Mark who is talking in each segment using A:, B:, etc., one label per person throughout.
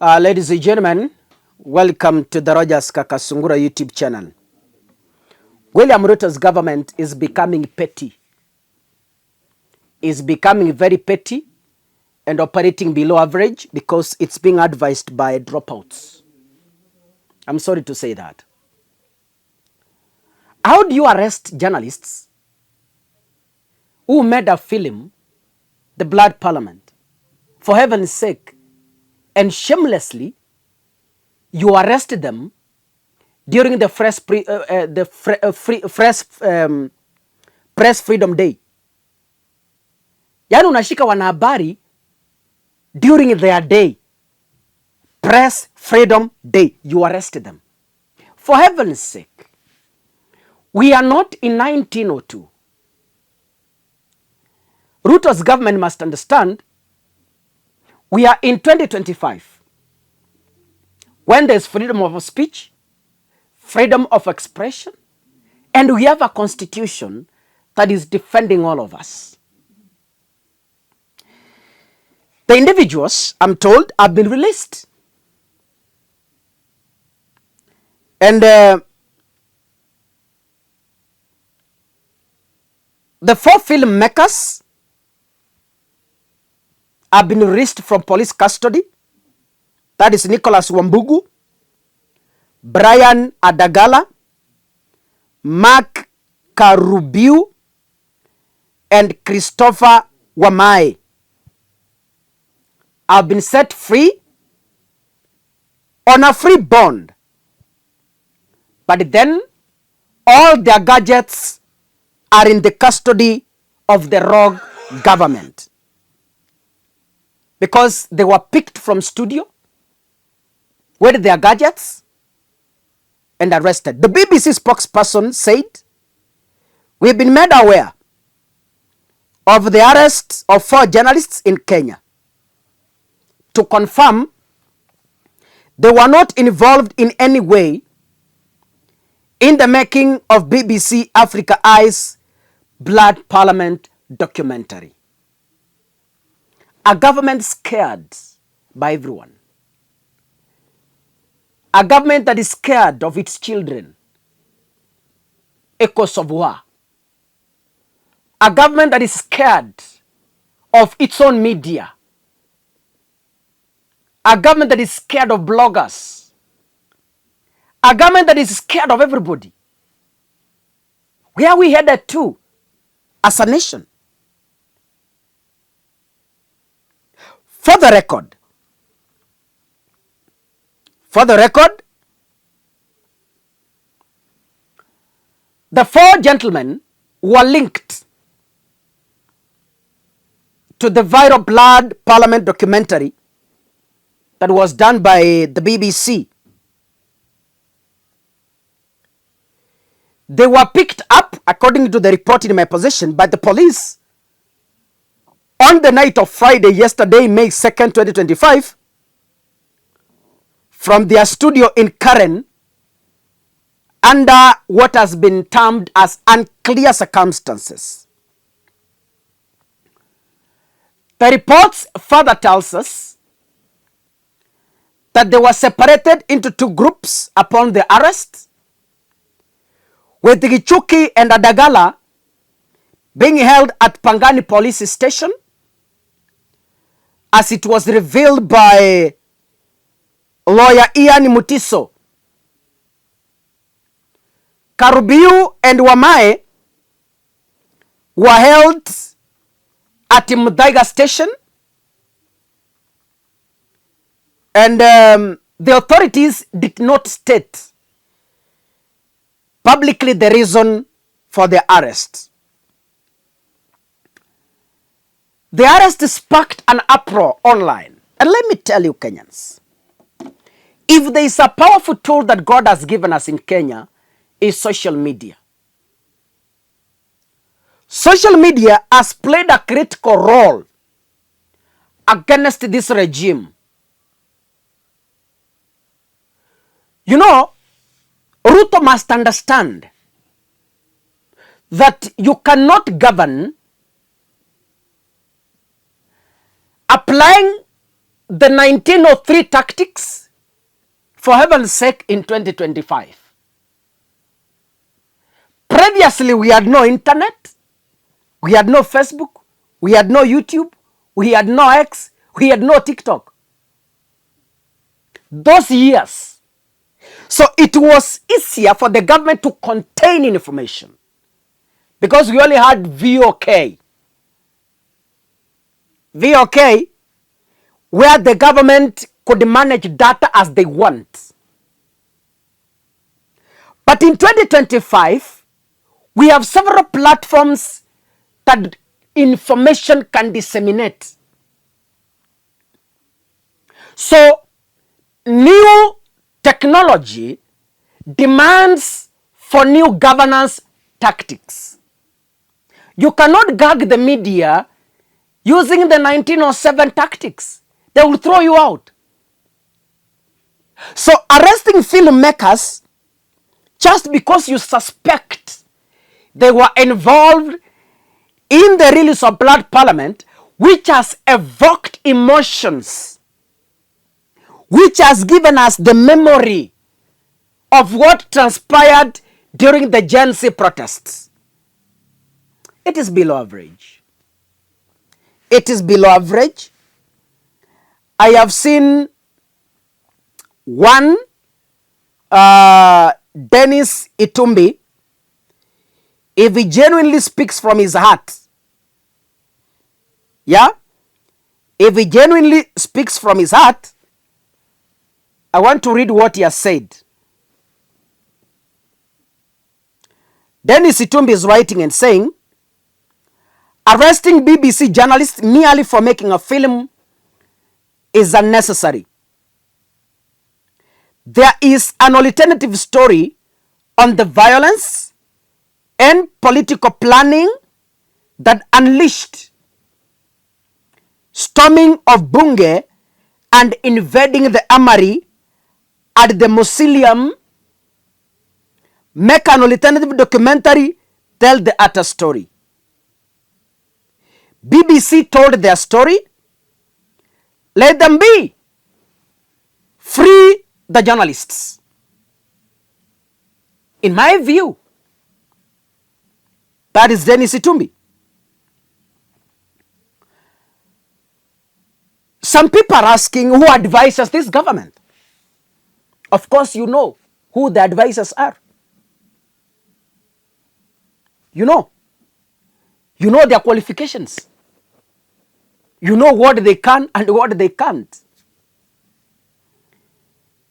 A: Ladies and gentlemen, welcome to the Rogers Kakasungura YouTube channel. William Ruto's government is becoming petty. Is becoming very petty and operating below average because it's being advised by dropouts. I'm sorry to say that. How do you arrest journalists who made a film, The Blood Parliament, for heaven's sake, and shamelessly you arrested them during the Press Freedom Day? Yani unashika wanahabari during their day, Press Freedom Day, you arrested them. For heaven's sake, we are not in 1902. Ruto's government must understand we are in 2025, when there's freedom of speech, freedom of expression, and we have a constitution that is defending all of us. The individuals, I'm told, have been released. And the 4 filmmakers have been released from police custody. That is Nicholas Wambugu, Brian Adagala, Mark Karubiu, and Christopher Wamae have been set free on a free bond. But then all their gadgets are in the custody of the rogue government because they were picked from studio with their gadgets and arrested. The BBC spokesperson said, "We've been made aware of the arrest of 4 journalists in Kenya. To confirm, they were not involved in any way in the making of BBC Africa Eye's Blood Parliament documentary." A government scared by everyone. A government that is scared of its children. Echoes of war. A government that is scared of its own media. A government that is scared of bloggers. A government that is scared of everybody. Where are we headed to as a nation? For the record, the 4 gentlemen were linked to the viral Blood Parliament documentary that was done by the BBC. They were picked up, according to the report in my possession, by the police on the night of Friday, yesterday, May 2nd, 2025, from their studio in Karen under what has been termed as unclear circumstances. The reports further tells us that they were separated into 2 groups upon the arrest, with Gichuki and Adagala being held at Pangani Police Station, as it was revealed by lawyer Ian Mutiso. Karubiu and Wamae were held at Mudaiga Station, and the authorities did not state publicly the reason for the arrest. The arrest sparked an uproar online. And let me tell you, Kenyans, if there is a powerful tool that God has given us in Kenya, is social media. Social media has played a critical role against this regime. You know, Ruto must understand that you cannot govern applying the 1903 tactics, for heaven's sake, in 2025. Previously, we had no internet, we had no Facebook, we had no YouTube, we had no X, we had no TikTok. Those years. So it was easier for the government to contain information because we only had VOK. VOK, where the government could manage data as they want. But in 2025, we have several platforms that information can disseminate. So, new technology demands for new governance tactics. You cannot gag the media using the 1907 tactics. They will throw you out. So arresting filmmakers just because you suspect they were involved in the release of Blood Parliament, which has evoked emotions, which has given us the memory of what transpired during the Gen Z protests. It is below average. It is below average. I have seen one, Dennis Itumbi, if he genuinely speaks from his heart, if he genuinely speaks from his heart, I want to read what he has said. Dennis Itumbi is writing and saying, arresting BBC journalists merely for making a film is unnecessary. There is an alternative story on the violence and political planning that unleashed storming of Bunge and invading the armory at the mausoleum. Make an alternative documentary, tell the utter story. BBC told their story. Let them be. Free the journalists. In my view, that is Dennis Itumbi. Some people are asking who advises this government. Of course, you know who the advisors are. You know their qualifications. You know what they can and what they can't.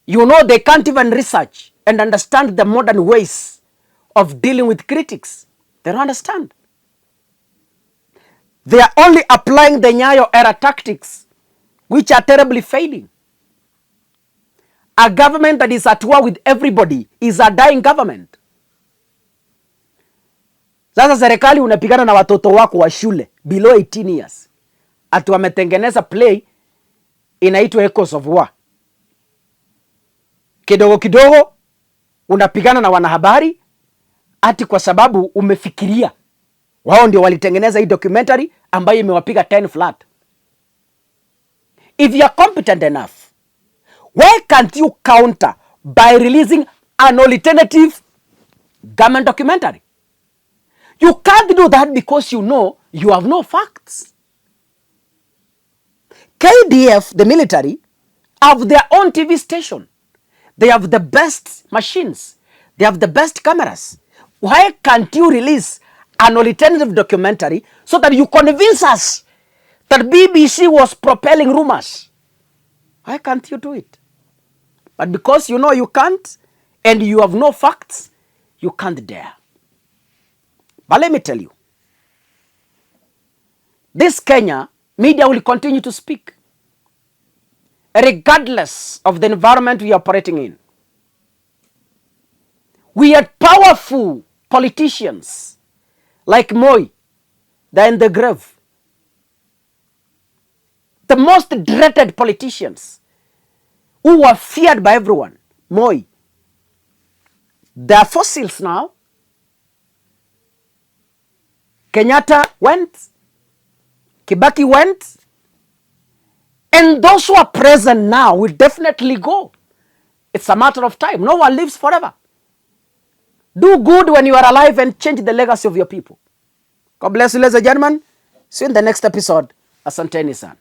A: You know they can't even research and understand the modern ways of dealing with critics. They don't understand. They are only applying the Nyayo era tactics, which are terribly failing. A government that is at war with everybody is a dying government. Sasa serikali unapigana na watoto wako wa shule below 18 years. Ati wametengeneza play inaitwa Echoes of War. Kidogo kidogo unapigana na wanahabari ati kwa sababu umefikiria wao ndio walitengeneza hii documentary ambayo imewapiga 10 flat. If you are competent enough, why can't you counter by releasing an alternative government documentary? You can't do that because you know you have no facts. KDF, the military, have their own TV station. They have the best machines. They have the best cameras. Why can't you release an alternative documentary so that you convince us that BBC was propelling rumors? Why can't you do it? But because you know you can't and you have no facts, you can't dare. But let me tell you, this Kenya, media will continue to speak, regardless of the environment we are operating in. We had powerful politicians like Moi, they're in the grave. The most dreaded politicians who were feared by everyone, Moi, they're fossils now. Kenyatta went, Kibaki went, And those who are present now will definitely go. It's a matter of time. No one lives forever. Do good when you are alive and change the legacy of your people. God bless you, ladies and gentlemen. See you in the next episode. Asanteni sana.